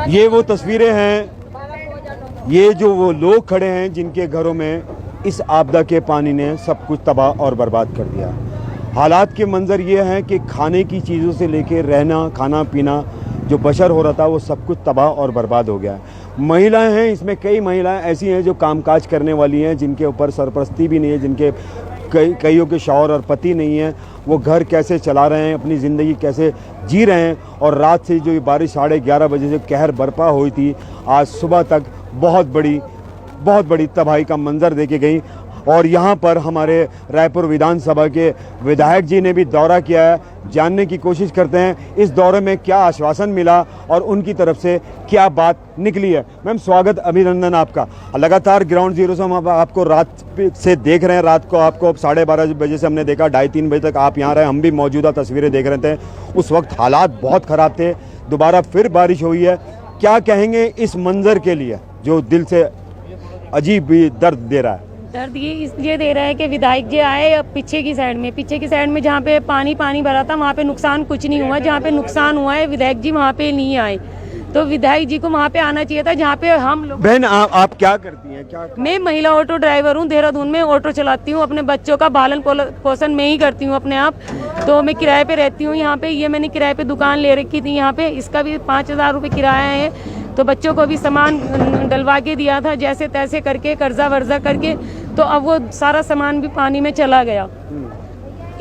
ये वो तस्वीरें हैं, ये जो वो लोग खड़े हैं जिनके घरों में इस आपदा के पानी ने सब कुछ तबाह और बर्बाद कर दिया। हालात के मंजर ये हैं कि खाने की चीज़ों से लेकर रहना, खाना पीना जो बशर हो रहा था वो सब कुछ तबाह और बर्बाद हो गया है। महिलाएं हैं, इसमें कई महिलाएं ऐसी हैं जो कामकाज करने वाली हैं, जिनके ऊपर सरपरस्ती भी नहीं है, जिनके कईयों के शौहर और पति नहीं हैं। वो घर कैसे चला रहे हैं, अपनी ज़िंदगी कैसे जी रहे हैं। और रात से जो ये बारिश 11:30 बजे से कहर बरपा हुई थी, आज सुबह तक बहुत बड़ी तबाही का मंजर देके गई। और यहाँ पर हमारे रायपुर विधानसभा के विधायक जी ने भी दौरा किया है। जानने की कोशिश करते हैं इस दौरे में क्या आश्वासन मिला और उनकी तरफ से क्या बात निकली है। मैम, स्वागत, अभिनंदन आपका। लगातार ग्राउंड जीरो से हम आपको रात से देख रहे हैं। रात को आपको 12:30 बजे से हमने देखा, 2:30-3 बजे तक आप यहाँ रहे। हम भी मौजूदा तस्वीरें देख रहे थे। उस वक्त हालात बहुत ख़राब थे। दोबारा फिर बारिश हुई है। क्या कहेंगे इस मंजर के लिए जो दिल से अजीब भी दर्द दे रहा है? दर्द ये इसलिए दे रहा है कि विधायक जी आए पीछे की साइड में जहाँ पे पानी भरा था, वहाँ पे नुकसान कुछ नहीं हुआ। जहाँ पे नुकसान हुआ है विधायक जी वहाँ पे नहीं आए, तो विधायक जी को वहाँ पे आना चाहिए था जहाँ पे हम लोग। बहन, आप क्या करती हैं? क्या? मैं महिला ऑटो ड्राइवर हूँ, देहरादून में ऑटो चलाती हूँ। अपने बच्चों का पालन पोषण मैं ही करती हूँ अपने आप। तो मैं किराए पे रहती हूँ यहाँ पे। ये मैंने किराए पे दुकान ले रखी थी यहाँ पे, इसका भी 5,000 रुपये किराया है। तो बच्चों को भी सामान डलवा के दिया था जैसे तैसे करके, कर्जा वर्जा करके। तो अब वो सारा सामान भी पानी में चला गया।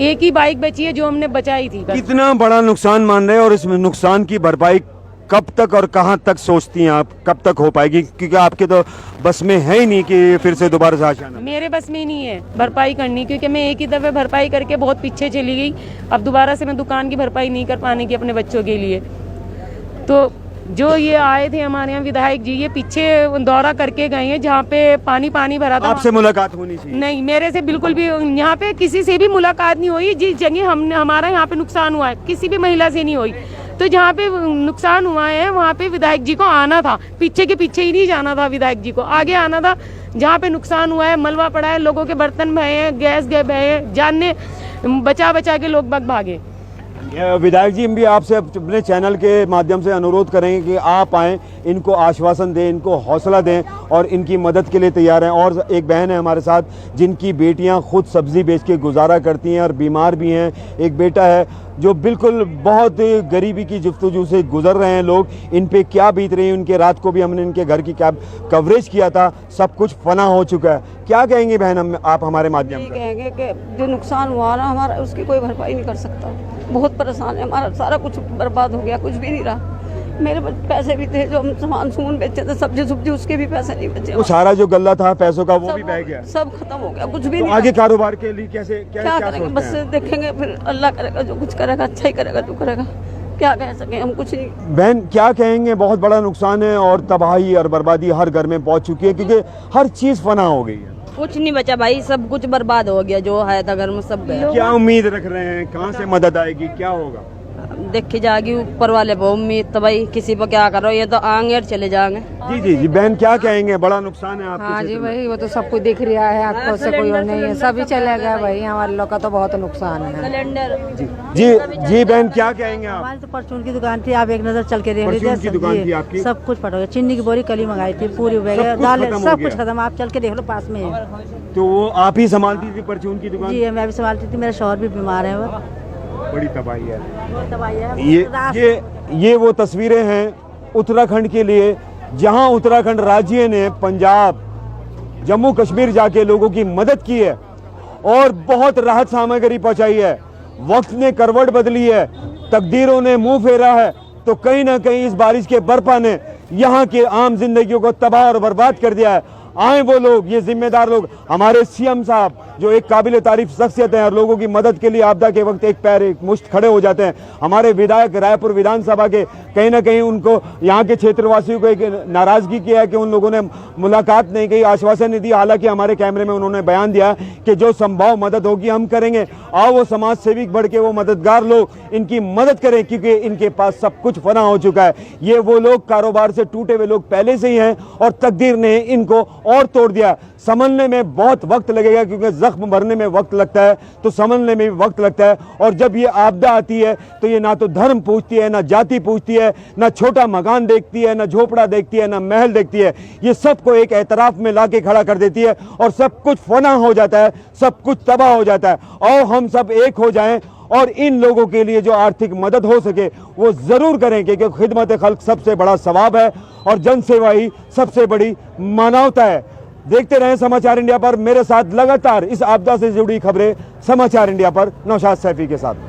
एक ही बाइक बची है जो हमने बचाई थी। कितना बड़ा नुकसान मान रहे हैं और इसमें नुकसान की भरपाई कब तक और कहां तक सोचती हैं आप, कब तक हो पाएगी? क्योंकि आपके तो बस में है ही नहीं कि फिर से दोबारा से आना। मेरे बस में नहीं है भरपाई करनी, क्योंकि मैं एक ही दफे भरपाई करके बहुत पीछे चली गई। अब दोबारा से मैं दुकान की भरपाई नहीं कर पाने की अपने बच्चों के लिए। तो जो ये आए थे हमारे यहाँ विधायक जी, ये पीछे दौरा करके गए हैं जहाँ पे पानी भरा था। आपसे मुलाकात होनी चाहिए? नहीं, मेरे से बिल्कुल भी यहाँ पे किसी से भी मुलाकात नहीं हुई। जिस जगह हमारा यहाँ पे नुकसान हुआ है किसी भी महिला से नहीं हुई। तो जहाँ पे नुकसान हुआ है वहाँ पे विधायक जी को आना था, पीछे के पीछे ही नहीं जाना था विधायक जी को, आगे आना था। जहाँ पे नुकसान हुआ है, मलबा पड़ा है, लोगों के बर्तन बहे हैं, गैस बहे हैं, जानने बचा के लोग भागे। विधायक जी, हम भी आपसे अपने चैनल के माध्यम से अनुरोध करेंगे कि आप आएँ, इनको आश्वासन दें, इनको हौसला दें और इनकी मदद के लिए तैयार हैं। और एक बहन है हमारे साथ जिनकी बेटियां खुद सब्जी बेच के गुजारा करती हैं और बीमार भी हैं। एक बेटा है जो बिल्कुल बहुत गरीबी की जुस्तजू से गुजर रहे हैं। लोग इन पे क्या बीत रही है उनके, रात को भी हमने इनके घर की कवरेज किया था। सब कुछ फना हो चुका है। क्या कहेंगे बहन आप हमारे माध्यम से? कहेंगे कि जो नुकसान हुआ ना हमारा, उसकी कोई भरपाई नहीं कर सकता। बहुत परेशान है, हमारा सारा कुछ बर्बाद हो गया, कुछ भी नहीं रहा। मेरे पैसे भी थे जो हम सामान बेचे थे, सब्जी उसके भी पैसे नहीं बचे। वो सारा जो गल्ला था पैसों का वो भी बह गया, सब खत्म हो गया, कुछ भी तो नहीं। आगे कारोबार के लिए कैसे क्या करेंगे? बस देखेंगे, फिर अल्लाह करेगा, जो कुछ करेगा अच्छा ही करेगा, जो करेगा। क्या कह सके हम, कुछ नहीं। बहन, क्या कहेंगे? बहुत बड़ा नुकसान है और तबाही और बर्बादी हर घर में पहुंच चुकी है, क्योंकि हर चीज फना हो गई है। कुछ नहीं बचा भाई, सब कुछ बर्बाद हो गया, जो है था घर में सब गया। क्या उम्मीद रख रहे हैं, कहाँ से मदद आएगी, क्या होगा? देखी जाएगी ऊपर वाले वो उम्मीद, तो भाई किसी पर क्या करो, ये तो आएंगे और चले जाएंगे। जी बहन, क्या कहेंगे? बड़ा नुकसान है आपके? हाँ जी भाई, वो तो सब कुछ दिख रहा है, आपको से कोई और नहीं है, सभी चले गए भाई। हमारे लोग का तो बहुत नुकसान है। सिलेंडर जी बहन, क्या कहेंगे आप? हमारी तो परचून की दुकान थी, आप एक नजर चल के देख परचून की दुकान थी आपकी? सब कुछ पड़ा, चीनी की बोरी कली मंगाई थी, पूरी दाल सब कुछ खत्म। आप चल के देख लो, पास में है। तो वो आप ही संभालती थी परचून की दुकान? जी मैं भी संभालती थी, मेरे शौहर भी बीमार है। वो बड़ी तबाही है। ये वो तस्वीरें हैं उत्तराखंड के लिए, जहां उत्तराखंड राज्य ने पंजाब, जम्मू कश्मीर जाके लोगों की मदद की है और बहुत राहत सामग्री पहुंचाई है। वक्त ने करवट बदली है, तकदीरों ने मुंह फेरा है। तो कहीं ना कहीं इस बारिश के बर्फा ने यहाँ के आम जिंदगियों को तबाह और बर्बाद कर दिया है। आए वो लोग, ये जिम्मेदार लोग, हमारे सीएम साहब जो एक काबिल तारीफ शख्सियत है और लोगों की मदद के लिए आपदा के वक्त एक पैर एक मुश्त खड़े हो जाते हैं। हमारे विधायक रायपुर विधानसभा के कहीं ना कहीं उनको यहाँ के क्षेत्रवासियों को एक नाराजगी किया है कि उन लोगों ने मुलाकात नहीं की, आश्वासन नहीं दिया। हालांकि हमारे कैमरे में उन्होंने बयान दिया कि जो संभव मदद होगी हम करेंगे। आओ वो समाज सेविक बढ़ के वो मददगार लोग इनकी मदद करें, क्योंकि इनके पास सब कुछ फना हो चुका है। ये वो लोग कारोबार से टूटे हुए लोग पहले से ही हैं और तकदीर ने इनको और तोड़ दिया। संभलने में बहुत वक्त लगेगा, क्योंकि जख्म भरने में वक्त लगता है तो संभलने में भी वक्त लगता है। और जब ये आपदा आती है तो ये ना तो धर्म पूछती है, ना जाति पूछती है, ना छोटा मकान देखती है, ना झोपड़ा देखती है, ना महल देखती है। ये सबको एक एतराफ में ला के खड़ा कर देती है और सब कुछ फना हो जाता है, सब कुछ तबाह हो जाता है। और हम सब एक हो जाएं और इन लोगों के लिए जो आर्थिक मदद हो सके वो ज़रूर करें, क्योंकि खिदमत खल्क सबसे बड़ा सवाब है और जन सेवा ही सबसे बड़ी मानवता है। देखते रहें समाचार इंडिया पर, मेरे साथ लगातार इस आपदा से जुड़ी खबरें समाचार इंडिया पर नौशाद सैफी के साथ।